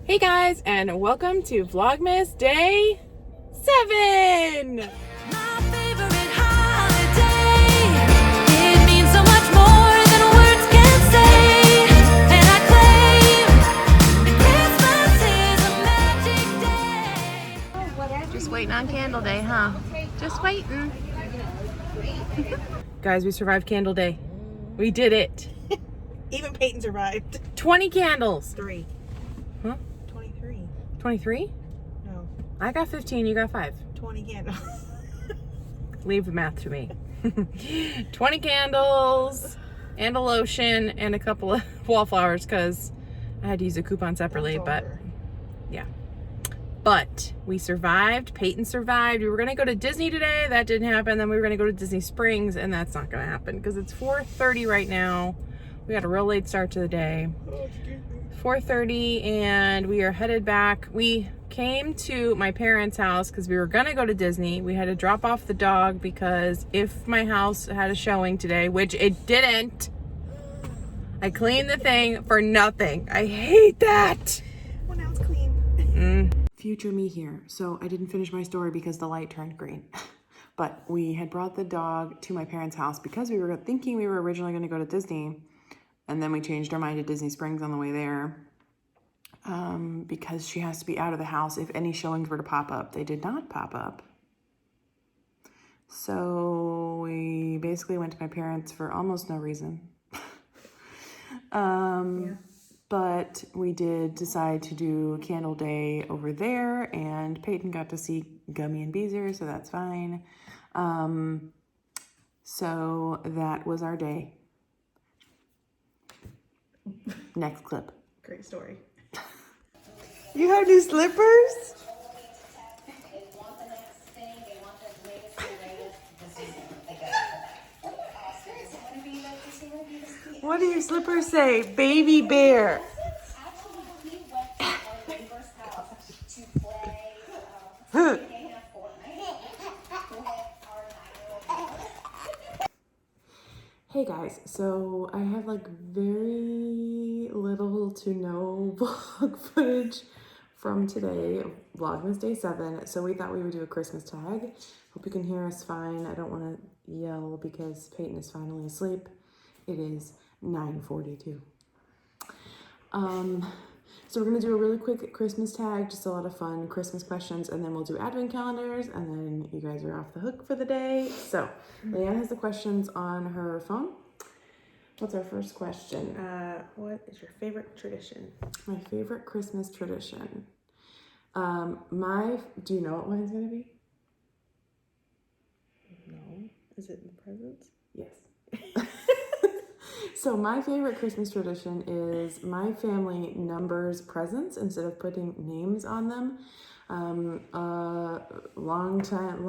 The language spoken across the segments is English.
Hey guys, and welcome to Vlogmas Day 7! My favorite holiday. It means so much more than words can say. And I claim Christmas is a magic day. Just waiting on Candle Day, huh? Just waiting. Guys, we survived Candle Day. We did it. Even Peyton survived. 20 candles. 3. Huh? 23. 23? No, I got 15, you got 5. 20 candles. Leave the math to me. 20 candles, and a lotion, and a couple of wallflowers, because I had to use a coupon separately, but yeah. But we survived. Peyton survived. We were going to go to Disney today. That didn't happen. Then we were going to go to Disney Springs, and that's not going to happen because it's 4:30 right now. We got a real late start to the day. 4:30, and we are headed back. We came to my parents' house because we were going to go to Disney. We had to drop off the dog because if my house had a showing today, which it didn't, I cleaned the thing for nothing. I hate that. Well, now it's clean. Future me here. So I didn't finish my story because the light turned green. But we had brought the dog to my parents' house because we were thinking we were originally going to go to Disney. And then we changed our mind to Disney Springs on the way there. Because she has to be out of the house if any showings were to pop up. They did not pop up. So we basically went to my parents for almost no reason. But we did decide to do Candle Day over there, and Peyton got to see Gummy and Beezer, so that's fine. So that was our day. Next clip. Great story. You have new slippers? What do your slippers say? Baby bear. Hey guys, so I have like very little to no vlog footage from today, Vlogmas Day 7. So we thought we would do a Christmas tag. Hope you can hear us fine. I don't want to yell because Peyton is finally asleep. It is 9:42. So we're gonna do a really quick Christmas tag, just a lot of fun Christmas questions, and then we'll do advent calendars, and then you guys are off the hook for the day. So Leanne has the questions on her phone. What's our first question? What is your favorite tradition? My favorite Christmas tradition. Do you know what mine's gonna be? No. Is it the presents? Yes. So my favorite Christmas tradition is my family numbers presents instead of putting names on them. Long time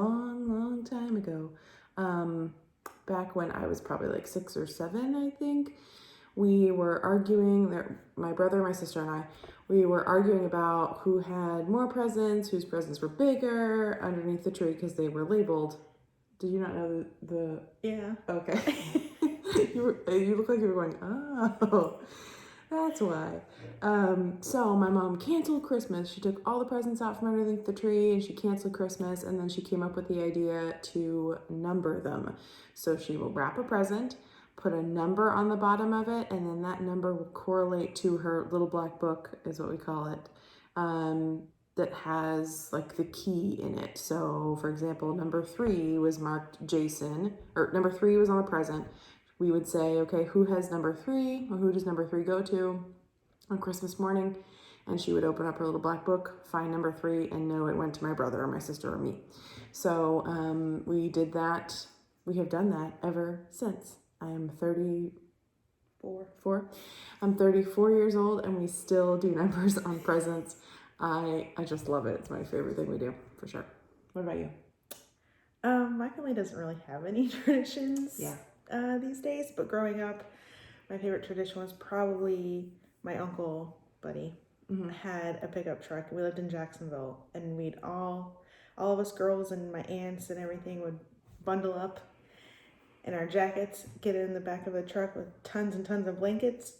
ago, back when I was probably like 6 or 7, I think, we were arguing, my brother, my sister, and I, we were arguing about who had more presents, whose presents were bigger underneath the tree because they were labeled. Did you not know the Yeah. Okay. You look like you were going, oh, that's why. So my mom canceled Christmas. She took all the presents out from underneath the tree and she canceled Christmas, and then she came up with the idea to number them. So she will wrap a present, put a number on the bottom of it, and then that number will correlate to her little black book, is what we call it, that has like the key in it. So for example, number 3 was marked Jason, or number 3 was on the present. We would say, okay, who has number 3, or who does number 3 go to on Christmas morning? And she would open up her little black book, find number 3, and know it went to my brother or my sister or me. So we did that. We have done that ever since. I am 34. I'm 34 years old, and we still do numbers on presents. I just love it. It's my favorite thing we do, for sure. What about you? My family doesn't really have any traditions. Yeah. These days, but growing up, my favorite tradition was probably my uncle Buddy had a pickup truck. We lived in Jacksonville, and we'd all of us girls and my aunts and everything would bundle up in our jackets, get in the back of the truck with tons and tons of blankets,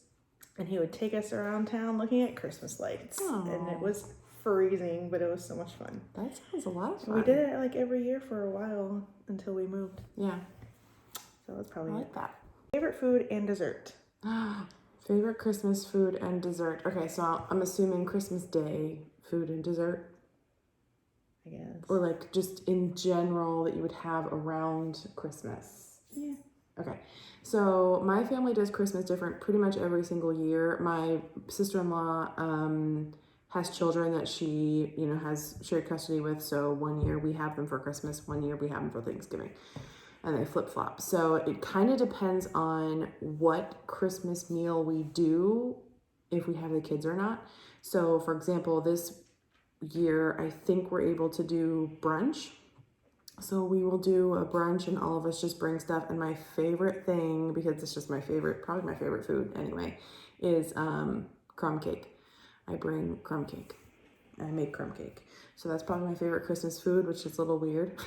and he would take us around town looking at Christmas lights. And it Aw. was freezing, but it was so much fun. That sounds a lot of And fun. we did it like every year for a while until we moved. Yeah, So that's I probably like it. that. Favorite food and dessert. Favorite Christmas food and dessert. Okay, so I'm assuming Christmas Day food and dessert, I guess. or like just in general that you would have around Christmas. Yeah. Okay, so my family does Christmas different pretty much every single year. My sister-in-law has children that she, has shared custody with. So one year we have them for Christmas, one year we have them for Thanksgiving, and they flip-flop. So it kind of depends on what Christmas meal we do, if we have the kids or not. So for example, this year, I think we're able to do brunch. So we will do a brunch and all of us just bring stuff. And my favorite thing, because it's just my favorite, probably my favorite food anyway, is crumb cake. I bring crumb cake. I make crumb cake. So that's probably my favorite Christmas food, which is a little weird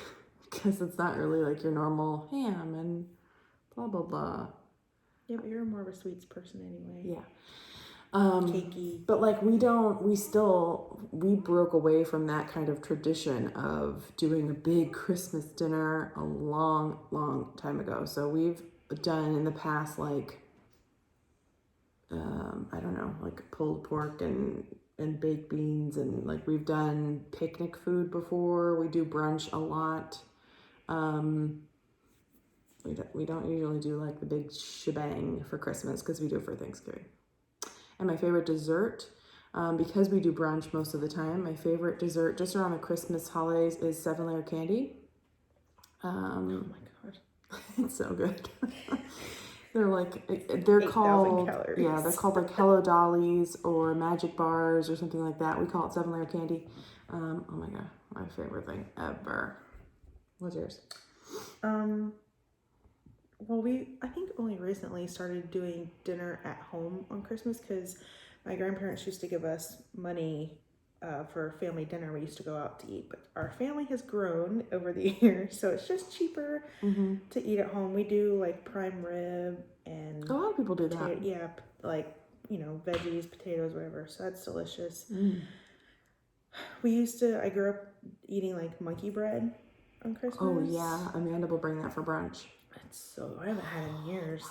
because it's not really like your normal ham and blah, blah, blah. Yeah, but you're more of a sweets person anyway. Yeah. Cakey. But like we broke away from that kind of tradition of doing a big Christmas dinner a long, long time ago. So we've done in the past like I don't know, like pulled pork and baked beans, and like we've done picnic food before. We do brunch a lot. We don't usually do like the big shebang for Christmas because we do it for Thanksgiving. And my favorite dessert, because we do brunch most of the time, my favorite dessert just around the Christmas holidays is 7-layer candy. Oh my god. It's so good. They're called, calories. yeah, they're called like Hello Dollies or Magic Bars or something like that. We call it 7-layer candy. Oh my god, my favorite thing ever. What's yours? Well, I think only recently started doing dinner at home on Christmas because my grandparents used to give us money for family dinner. We used to go out to eat, but our family has grown over the years, so it's just cheaper to eat at home. We do like prime rib and A lot of people do that. yeah, like veggies, potatoes, whatever. So that's delicious. I grew up eating like monkey bread on Christmas. Oh yeah, Amanda will bring that for brunch. I haven't had it in years.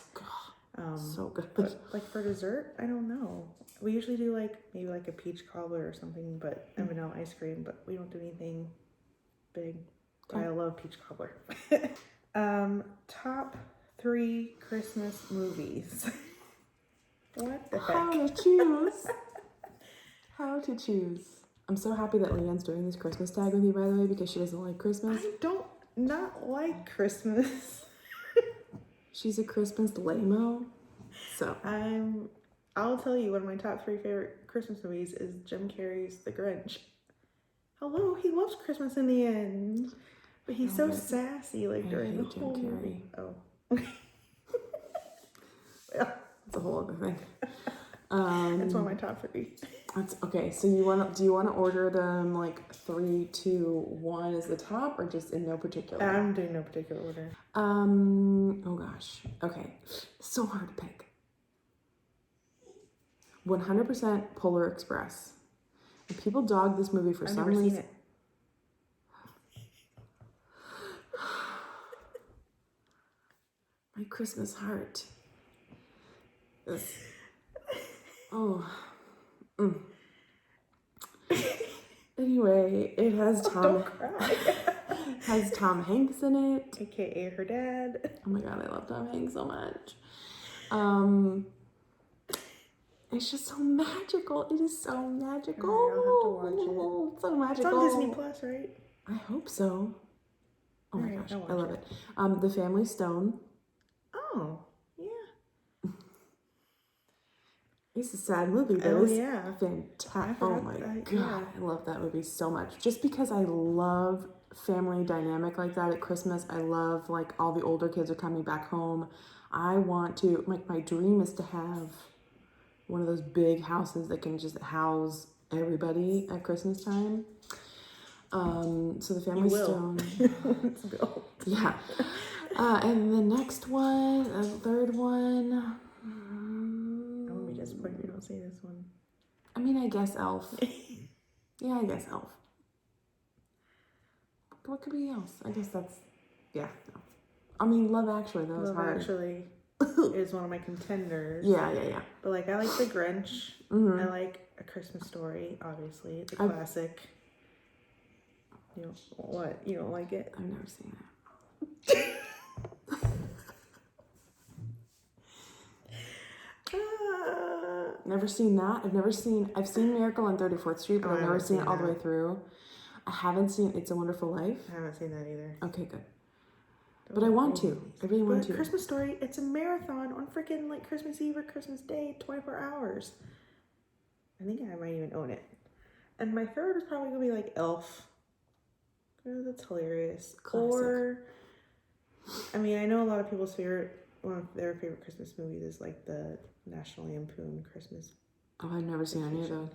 So good. But like for dessert, I don't know. We usually do maybe a peach cobbler or something, but and vanilla ice cream, but we don't do anything big. But I love peach cobbler. Top 3 Christmas movies. What the How heck? to choose. How to choose. I'm so happy that Leanne's doing this Christmas tag with you, by the way, because she doesn't like Christmas. I don't not like Christmas. She's a Christmas lame-o. So I'll tell you, one of my top 3 favorite Christmas movies is Jim Carrey's The Grinch. Hello, he loves Christmas in the end, but he's so sassy during the hate Jim whole Carrey. movie. Oh, That's a whole other thing. it's one of my top 3. That's okay. So do you want to order them like 3, 2, 1 as the top, or just in no particular? I'm doing no particular order. Oh gosh. Okay. So hard to pick. 100% Polar Express. And people dog this movie for I've some never reason. seen it. My Christmas heart. Oh. Anyway, it has Don't cry. has Tom Hanks in it. AKA her dad. Oh my god, I love Tom Hanks so much. It's just so magical. It is so magical. I'll have to watch it. It's so magical. It's on Disney Plus, right? I hope so. Oh my Alright, gosh, I'll I watch love it. The Family Stone. Oh, yeah. It's a sad movie, but Oh, it's yeah. fantastic. I Oh forgot my that, god, yeah. I love that movie so much. Just because I love family dynamic like that at Christmas. I love like all the older kids are coming back home. I want to, like, my dream is to have one of those big houses that can just house everybody at Christmas time. So the Family Stone. Let's go. Yeah. And the next one, the third one. I won't be disappointed don't see this one. I mean, I guess Elf. Yeah, I guess Elf. What could be else? I guess that's, yeah. No. I mean, Love Actually, that was Love hard. Actually is one of my contenders. Yeah. But like, I like The Grinch. Mm-hmm. I like A Christmas Story, obviously, the classic. You know what? You don't like it? I've never seen that. Never seen that. I've seen Miracle on 34th Street, but I've never seen it all the way through. I haven't seen It's a Wonderful Life. I haven't seen that either. Okay, good. But I want to. I really want to. Christmas Story, it's a marathon on freaking like Christmas Eve or Christmas Day, 24 hours. I think I might even own it. And my third is probably gonna be like Elf. Oh, that's hilarious. Classic. Or, I mean, I know a lot of people's one of their favorite Christmas movies is like the National Lampoon Christmas. Oh, I've never seen any of those.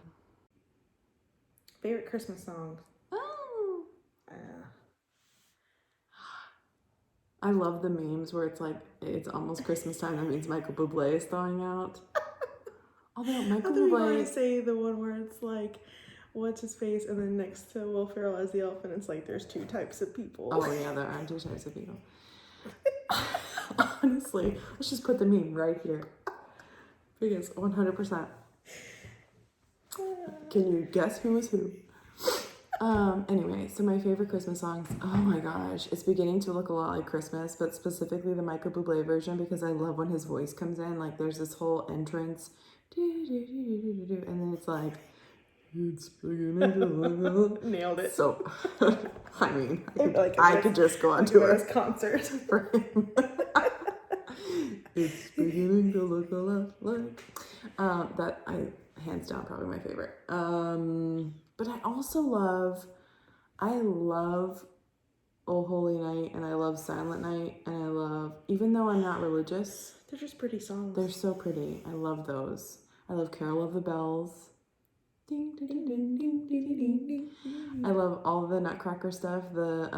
Favorite Christmas songs? Oh. I love the memes where it's like, it's almost Christmas time. That means Michael Bublé is thawing out. Although Michael Bublé... I say the one where it's like, what's his face? And then next to Will Ferrell as the elf, and it's like, there's two types of people. Oh yeah, there are two types of people. Honestly, let's just put the meme right here. Because 100%. Can you guess who is who? Anyway, so my favorite Christmas songs, oh my gosh, it's beginning to look a lot like Christmas, but specifically the Michael Bublé version, because I love when his voice comes in. Like, there's this whole entrance, and then it's like, it's beginning to look Nailed it. So, I mean, I could just go on to a concert for him. It's beginning to look a lot like that. Hands down, probably my favorite. But I also love Oh Holy Night, and I love Silent Night, and I love, even though I'm not religious, they're just pretty songs. They're so pretty. I love those. I love Carol of the Bells. Ding, ding, ding, ding, ding, ding, ding, ding. I love all the Nutcracker stuff. The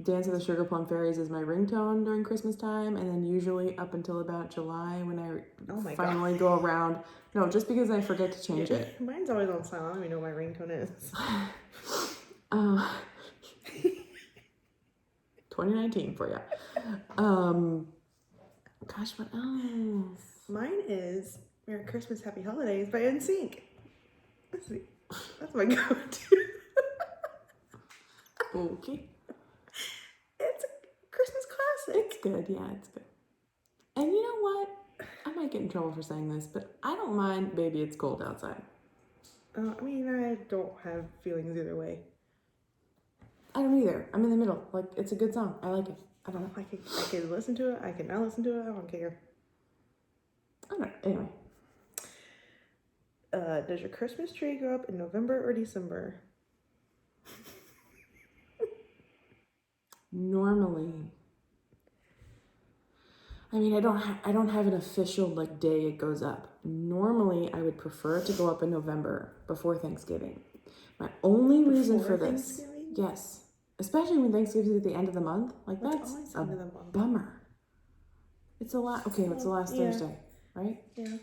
Dance of the Sugar Plum Fairies is my ringtone during Christmas time, and then usually up until about July when I finally go around. No, just because I forget to change it. Mine's always on silent. Let me know what my ringtone is. 2019 for ya. Gosh, what else? Mine is Merry Christmas, Happy Holidays by NSYNC. That's my go-to. Okay. It's a Christmas classic. It's good, yeah, it's good. And you know what? I might get in trouble for saying this, but I don't mind Baby It's Cold Outside. I mean, I don't have feelings either way. I don't either. I'm in the middle. Like, it's a good song. I like it. I don't know. I can listen to it. I can not listen to it. I don't care. I don't know. Anyway. Does your Christmas tree go up in November or December? Normally. I mean, I don't have an official like day it goes up. Normally, I would prefer it to go up in November before Thanksgiving. My only reason for this, yes, especially when Thanksgiving's at the end of the month, like that's a bummer. It's the last. Okay, it's the last Thursday, right? Yeah.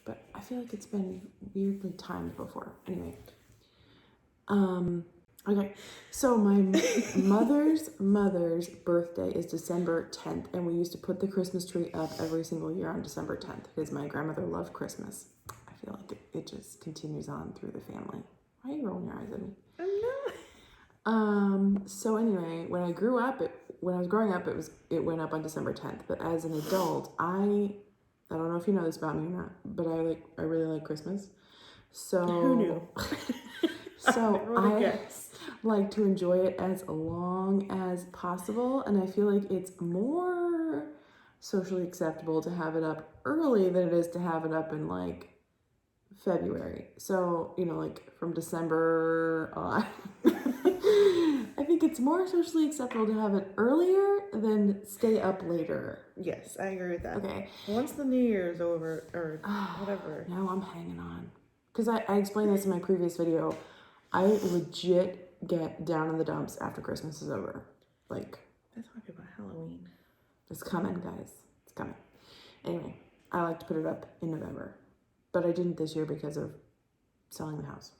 But I feel like it's been weirdly timed before. Anyway. Okay, so my mother's birthday is December 10th, and we used to put the Christmas tree up every single year on December 10th because my grandmother loved Christmas. I feel like it just continues on through the family. Why are you rolling your eyes at me? I'm not. So anyway, when I was growing up, it went up on December 10th. But as an adult, I don't know if you know this about me or not, but I really like Christmas. So who knew? So I like to enjoy it as long as possible, and I feel like it's more socially acceptable to have it up early than it is to have it up in like February. So, you know, like from December on. I think it's more socially acceptable to have it earlier than stay up later. Yes, I agree with that. Okay. Once the New Year's over, or whatever. Now I'm hanging on. Because I explained this in my previous video. I legit get down in the dumps after Christmas is over. Like, let's talk about Halloween. It's coming, guys. It's coming. Anyway, I like to put it up in November. but I didn't this year because of selling the house.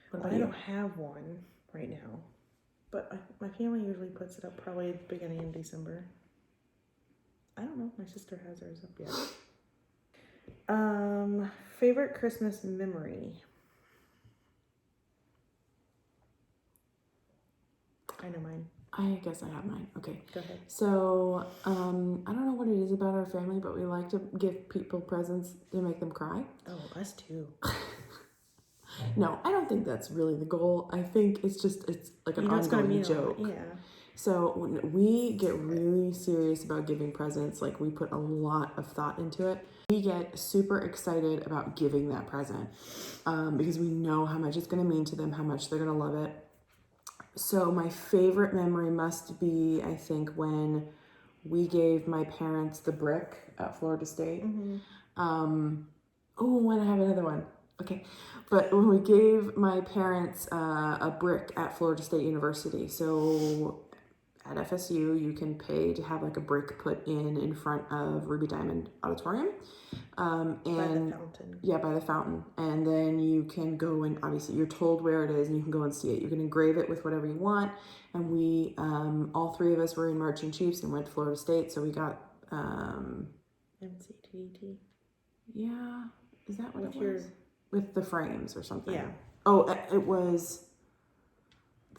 What about I you? don't have one right now, but my family usually puts it up probably at the beginning of December. I don't know. My sister has hers up yet. Favorite Christmas memory. I know mine. I guess I have mine. Okay. Go ahead. So, I don't know what it is about our family, but we like to give people presents to make them cry. Oh, us too. No, I don't think that's really the goal. I think it's like an It's gonna ongoing mean a lot, joke. yeah. So when we get really serious about giving presents, like we put a lot of thought into it. We get super excited about giving that present because we know how much it's going to mean to them, how much they're going to love it. So my favorite memory must be, I think, when we gave my parents the brick at Florida State. When I have another one. Okay. But when we gave my parents a brick at Florida State University. So at FSU, you can pay to have like a brick put in front of Ruby Diamond Auditorium. By the fountain. Yeah, by the fountain. And then you can go and obviously you're told where it is and you can go and see it. You can engrave it with whatever you want. And we, all three of us were in Marching Chiefs and went to Florida State. So we got, MCTT. yeah, is that what With it was? With the frames or something. Yeah. Oh, it was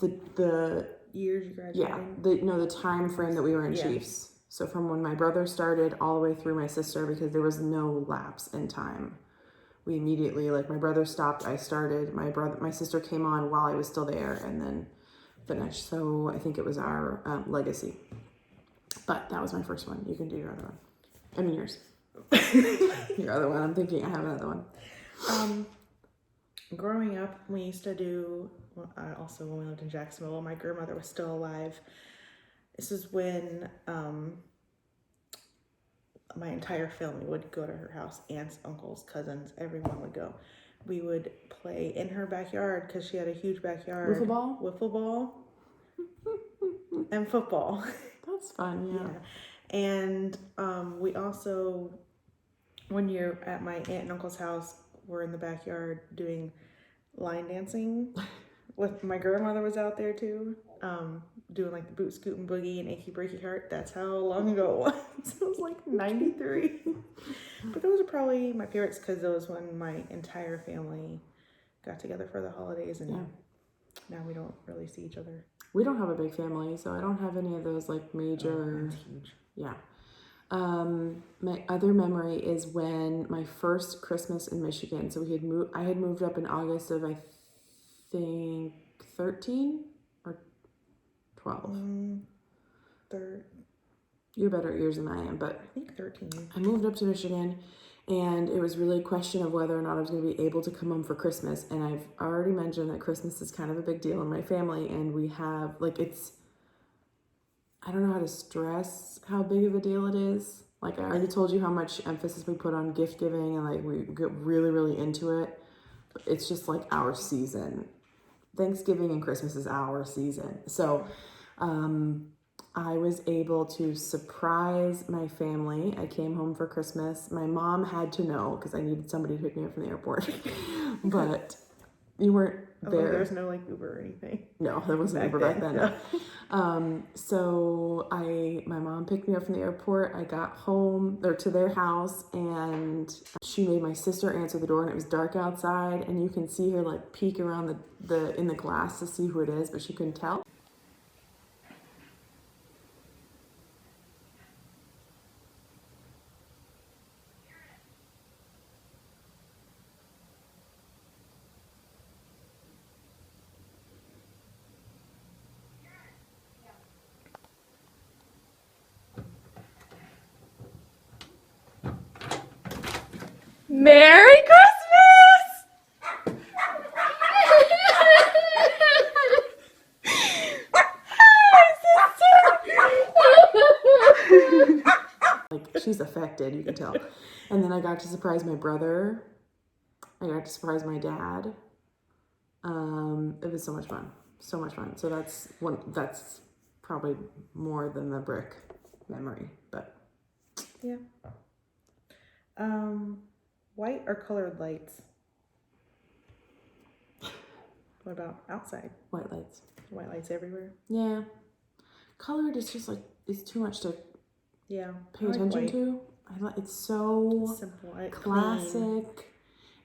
the Years you graduated. yeah, the time frame that we were in Yeah. Chiefs. So from when my brother started all the way through my sister, because there was no lapse in time. We immediately, like, my brother stopped, I started, my sister came on while I was still there and then finished. So I think it was our legacy. But that was my first one. You can do your other one. I mean yours. Your other one. I'm thinking I have another one. Growing up, we used to do, also when we lived in Jacksonville, my grandmother was still alive. This is when my entire family would go to her house. Aunts, uncles, cousins, everyone would go. We would play in her backyard because she had a huge backyard. Wiffle ball? Wiffle ball. And football. That's fun, yeah. And we also, one year at my aunt and uncle's house, were in the backyard doing line dancing. With my grandmother was out there too, doing like the boot scoot and boogie and achy breaky heart. That's how long ago it was. It was like 93. But those are probably my favorites because those when my entire family got together for the holidays, and now we don't really see each other. We don't have a big family, so I don't have any of those like major. That's huge. Yeah. My other memory is when my first Christmas in Michigan. So I had moved up in August of, I think, 13 or 12. You're better at years than I am, but I think 13. I moved up to Michigan and it was really a question of whether or not I was going to be able to come home for Christmas. And I've already mentioned that Christmas is kind of a big deal in my family, and we have, like, I don't know how to stress how big of a deal it is. Like, I already told you how much emphasis we put on gift giving, and like we get really, really into it. It's just like our season. Thanksgiving and Christmas is our season. So I was able to surprise my family. I came home for Christmas. My mom had to know because I needed somebody to pick me up from the airport. But you weren't there. There's no like Uber or anything. No, there wasn't Uber back then. So my mom picked me up from the airport. I got home to their house, and she made my sister answer the door, and it was dark outside, and you can see her like peek around in the glass to see who it is, but she couldn't tell. Merry Christmas! Like, she's affected, you can tell. And then I got to surprise my brother. I got to surprise my dad. It was so much fun. So much fun. So that's probably more than the brick memory, but Yeah. White or colored lights? What about outside? White lights. White lights everywhere? Yeah. Colored is just like, it's too much to Yeah. pay I like attention white. to. It's so Simple. Clean. classic.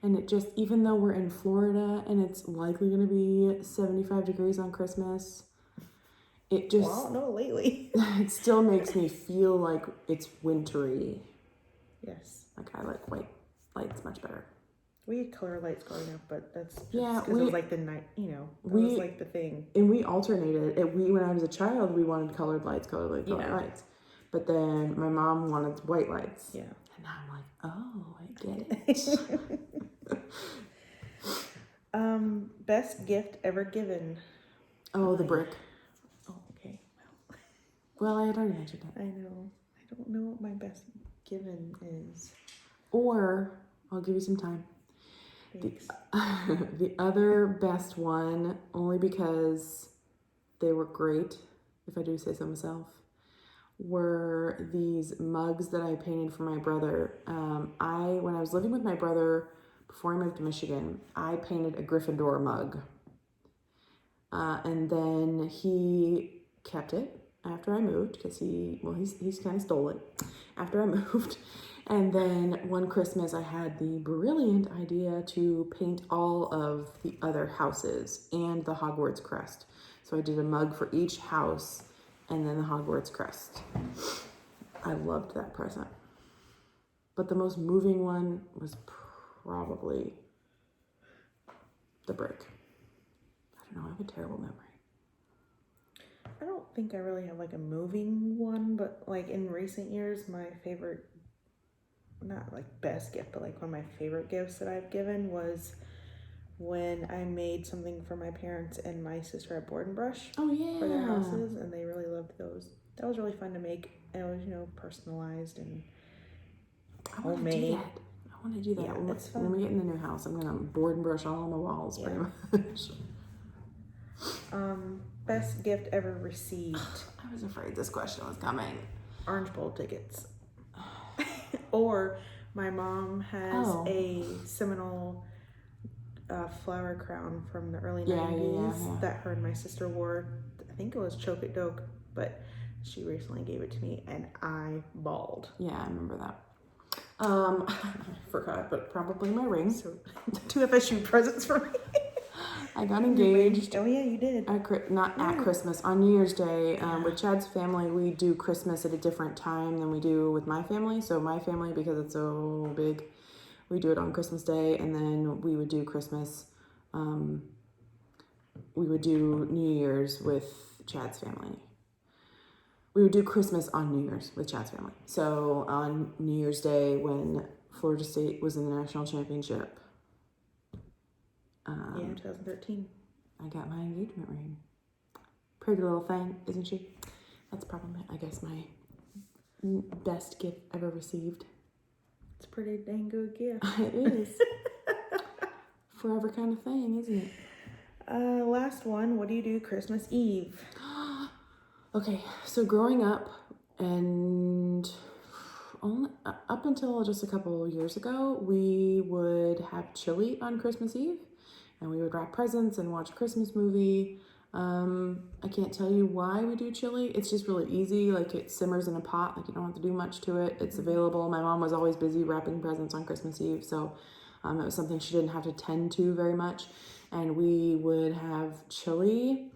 And it just, even though we're in Florida and it's likely going to be 75 degrees on Christmas, it just, Well, I don't know lately. it still makes me feel like it's wintry. Yes. Like, I like white lights much better. We had color lights growing up, but that's just Yeah, because it was like the night, you know, that was like the thing. And we alternated. When I was a child, we wanted colored lights, colored lights. But then my mom wanted white lights. Yeah. And now I'm like, oh, I get it. Best gift ever given. Oh, the brick. Oh, okay. Well, I had already mentioned it. I know. I don't know what my best given is. Or, I'll give you some time. Thanks. The other best one, only because they were great, if I do say so myself, were these mugs that I painted for my brother. When I was living with my brother before I moved to Michigan, I painted a Gryffindor mug. And then he kept it after I moved because he's kind of stole it after I moved. And then one Christmas I had the brilliant idea to paint all of the other houses and the Hogwarts crest. So I did a mug for each house and then the Hogwarts crest. I loved that present. But the most moving one was probably the brick. I don't know, I have a terrible memory. I don't think I really have like a moving one, but like in recent years, my favorite, not like best gift, but like one of my favorite gifts that I've given was when I made something for my parents and my sister at Board and Brush. Oh, yeah. For their houses, and they really loved those. That was really fun to make. And it was, you know, personalized and homemade. I want to do that. Yeah, when, it's fun. When we get in the new house, I'm gonna board and brush all on the walls, pretty much. Best gift ever received. I was afraid this question was coming. Orange Bowl tickets. Or my mom has a Seminole flower crown from the early 90s that her and my sister wore. I think it was Choke It Doke, but she recently gave it to me and I bawled. Yeah, I remember that. I forgot, but probably my ring. So 2 FSU presents for me. I got engaged. Oh yeah, you did. Not at Christmas, on New Year's Day. With Chad's family, we do Christmas at a different time than we do with my family. So my family, because it's so big, we do it on Christmas Day, and then we would do Christmas. We would do New Year's with Chad's family. We would do Christmas on New Year's with Chad's family. So on New Year's Day, when Florida State was in the national championship, 2013. I got my engagement ring. Pretty little thing, isn't she? That's probably, I guess, my best gift ever received. It's a pretty dang good gift. It is. Forever kind of thing, isn't it? Last one. What do you do Christmas Eve? Okay, so growing up and up until just a couple of years ago, we would have chili on Christmas Eve. And we would wrap presents and watch a Christmas movie. I can't tell you why we do chili. It's just really easy. Like, it simmers in a pot. Like, you don't have to do much to it. It's available. My mom was always busy wrapping presents on Christmas Eve. So it was something she didn't have to tend to very much. And we would have chili,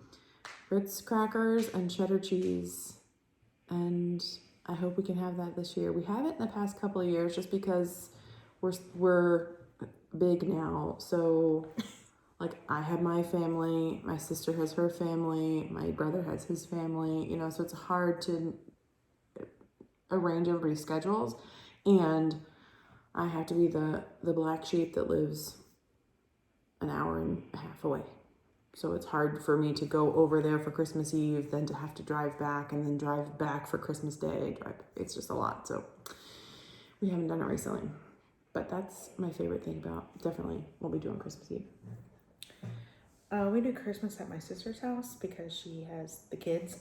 Ritz crackers, and cheddar cheese. And I hope we can have that this year. We haven't in the past couple of years just because we're big now. So... like, I have my family, my sister has her family, my brother has his family, you know, so it's hard to arrange everybody's schedules. And I have to be the black sheep that lives an hour and a half away. So it's hard for me to go over there for Christmas Eve, then to have to drive back and then drive back for Christmas Day. It's just a lot. So we haven't done it recently. But that's my favorite thing about definitely what we do on Christmas Eve. We do Christmas at my sister's house because she has the kids,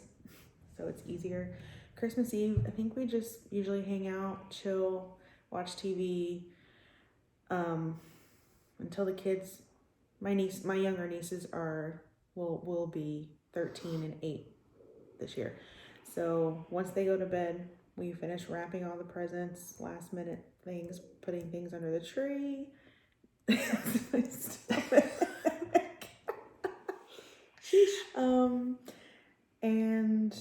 so it's easier. Christmas Eve, I think we just usually hang out, chill, watch TV. until the kids, my younger nieces will be 13 and 8 this year. So once they go to bed, we finish wrapping all the presents, last minute things, putting things under the tree. And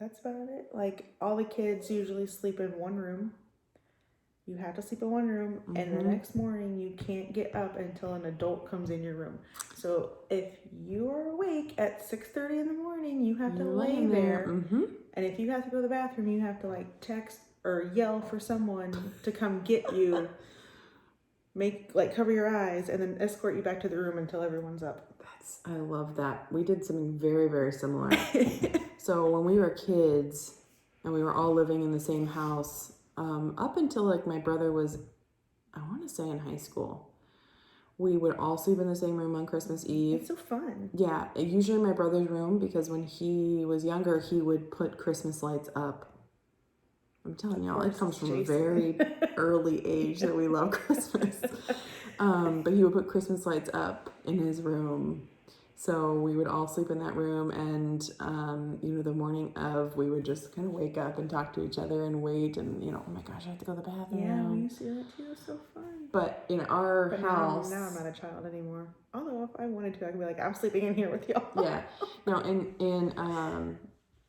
that's about it. Like, all the kids usually sleep in one room. You have to sleep in one room, and the next morning you can't get up until an adult comes in your room. So if you are awake at 6:30 in the morning, you have to lay there. And if you have to go to the bathroom, you have to like text or yell for someone to come get you, cover your eyes, and then escort you back to the room until everyone's up. I love that. We did something very, very similar. So when we were kids and we were all living in the same house, up until like my brother was, I want to say in high school, we would all sleep in the same room on Christmas Eve. It's so fun. Yeah, usually my brother's room, because when he was younger, he would put Christmas lights up. I'm telling y'all, it comes from a very early age that we love Christmas. But he would put Christmas lights up in his room. So we would all sleep in that room, and, the morning of, we would just kind of wake up and talk to each other and wait, and, oh my gosh, I have to go to the bathroom. Yeah, we used to do that too. It was so fun. But in our house... Now I'm not a child anymore. Although if I wanted to, I could be like, I'm sleeping in here with y'all. Yeah. No, in our,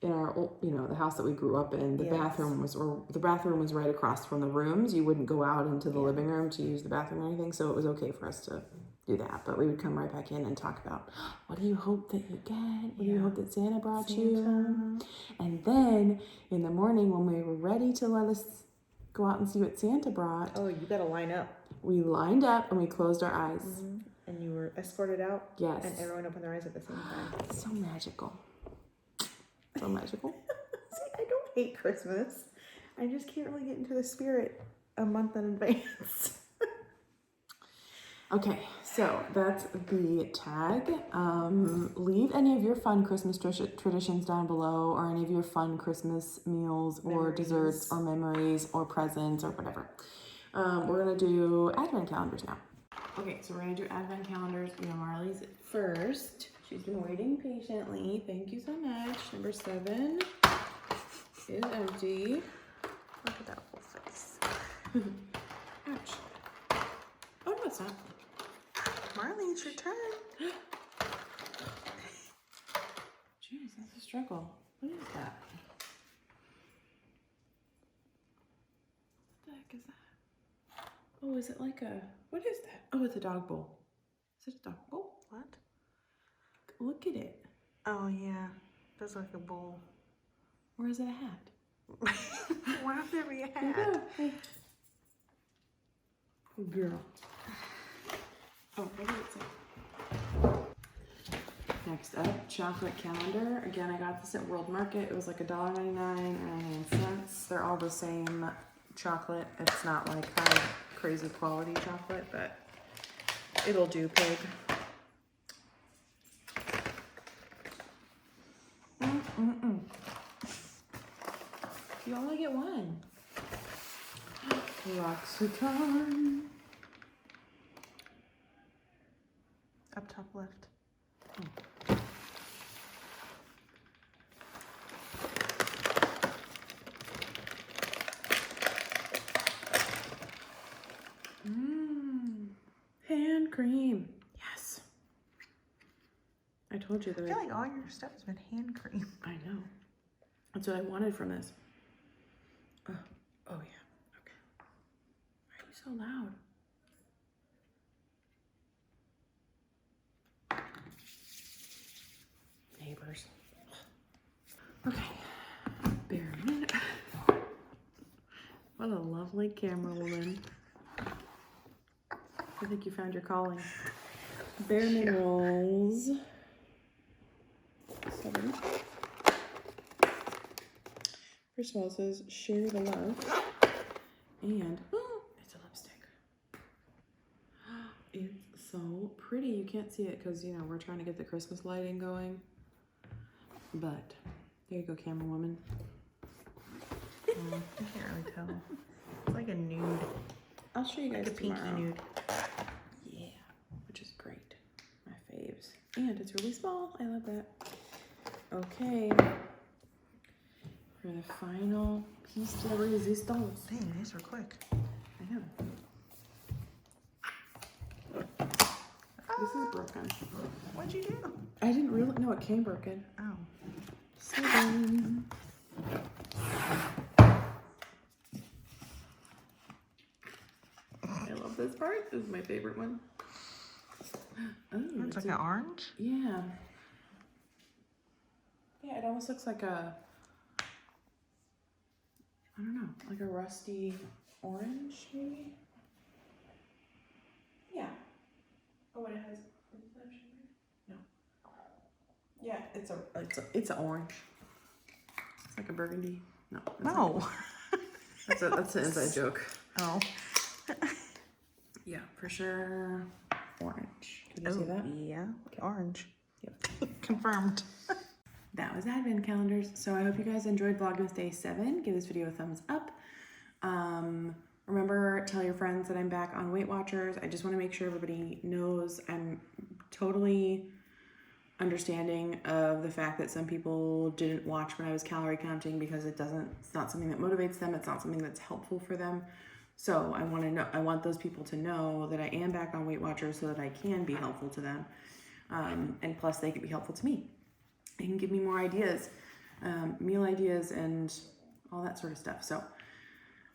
the house that we grew up in, the bathroom was right across from the rooms. You wouldn't go out into the living room to use the bathroom or anything, so it was okay for us to do that. But we would come right back in and talk about, what do you hope that you get? What do you hope that Santa brought you? And then in the morning, when we were ready to let us go out and see what Santa brought, oh, you gotta line up. We lined up and we closed our eyes. And you were escorted out. Yes. And everyone opened their eyes at the same time. So magical. So magical. See, I don't hate Christmas. I just can't really get into the spirit a month in advance. Okay, so that's the tag. Leave any of your fun Christmas traditions down below, or any of your fun Christmas meals or desserts or memories or presents or whatever. We're going to do advent calendars now. Okay, so we're going to do advent calendars. Marley's first. She's been waiting patiently. Thank you so much. Number 7 is empty. Look at that whole face. Ouch. Oh, no, it's not. Marley, it's your turn. Jeez, that's a struggle. What is that? What the heck is that? Oh, is it like a... What is that? Oh, it's a dog bowl. Is it a dog bowl? What? Look at it. Oh, yeah. That's like a bowl. Or is it a hat? Why would there be a hat? Hey. Oh, girl. Oh, what did it say? Next up, chocolate calendar. Again, I got this at World Market. It was like $1.99 or 99 cents. They're all the same chocolate. It's not like high crazy quality chocolate, but it'll do, pig. You only get one. Rakuten. Up top left. Hand cream. Yes. I told you that I feel like all your stuff has been hand cream. I know. That's what I wanted from this. Oh yeah. Okay. Why are you so loud? Neighbors. Okay. Bear a minute. What a lovely camera woman. I think you found your calling. Bare Minerals. 7. First of all, it says share the love. And it's a lipstick. It's so pretty. You can't see it because, we're trying to get the Christmas lighting going. But there you go, camera woman. I can't really tell. It's like a nude. I'll show you guys Like a pinky tomorrow. nude. Yeah, which is great. My faves. And it's really small. I love that. Okay. For the final piece de resistance. Dang, these are quick. I know. This is broken. What'd you do? I didn't really know it came broken. Oh. 7. I love this part. This is my favorite one. Oh, It's like an orange? yeah. Yeah, it almost looks like a, I don't know, like a rusty orange, maybe? Yeah. Oh, and it has, no. Yeah, it's a orange. It's like a burgundy. No. it's not. No. That's an inside joke. Oh. Yeah, for sure. Orange. Can you see that? Yeah, orange. Yep. Confirmed. That was Advent calendars. So I hope you guys enjoyed Vlogmas Day 7. Give this video a thumbs up. Remember, tell your friends that I'm back on Weight Watchers. I just want to make sure everybody knows I'm totally understanding of the fact that some people didn't watch when I was calorie counting because it's not something that motivates them. It's not something that's helpful for them. So I want those people to know that I am back on Weight Watchers so that I can be helpful to them. And plus they can be helpful to me. They can give me more ideas, meal ideas and all that sort of stuff. So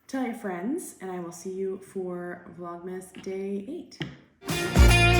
tell your friends and I will see you for Vlogmas Day 8.